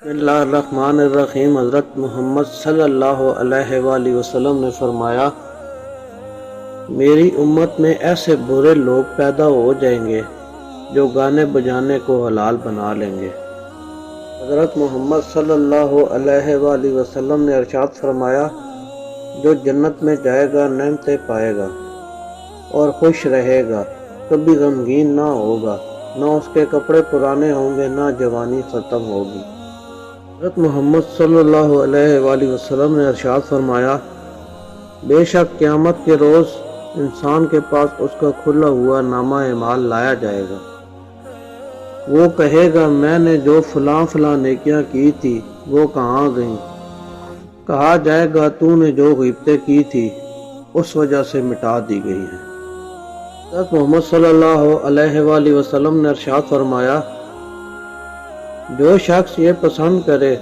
بسم اللہ الرحمن الرحیم۔ حضرت محمد صلی اللہ علیہ وآلہ وسلم نے فرمایا، میری امت میں ایسے برے لوگ پیدا ہو جائیں گے جو گانے بجانے کو حلال بنا لیں گے۔ حضرت محمد صلی اللہ علیہ وآلہ وسلم نے ارشاد فرمایا، جو جنت میں جائے گا نعمتیں پائے گا اور خوش رہے گا، کبھی غمگین نہ ہوگا، نہ اس کے کپڑے پرانے ہوں گے، نہ جوانی ختم ہوگی۔ حضرت محمد صلی اللہ علیہ وآلہ وسلم نے ارشاد فرمایا، بے شک قیامت کے روز انسان کے پاس اس کا کھلا ہوا نامہ اعمال لایا جائے گا۔ وہ کہے گا، میں نے جو فلاں فلاں نیکیاں کی تھی وہ کہاں گئیں؟ کہا جائے گا، تو نے جو غیبتیں کی تھی اس وجہ سے مٹا دی گئی ہیں۔ حضرت محمد صلی اللہ علیہ وآلہ وسلم نے ارشاد فرمایا، جو شخص یہ پسند کرے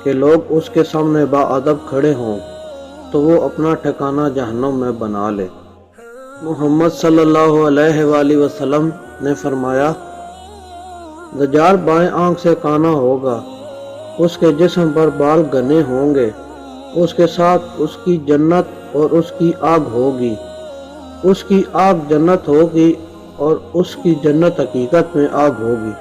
کہ لوگ اس کے سامنے باادب کھڑے ہوں تو وہ اپنا ٹھکانہ جہنم میں بنا لے۔ محمد صلی اللہ علیہ وآلہ وسلم نے فرمایا، دجال بائیں آنکھ سے کانا ہوگا، اس کے جسم پر بال گنے ہوں گے، اس کے ساتھ اس کی جنت اور اس کی آگ ہوگی، اس کی آگ جنت ہوگی اور اس کی جنت حقیقت میں آگ ہوگی۔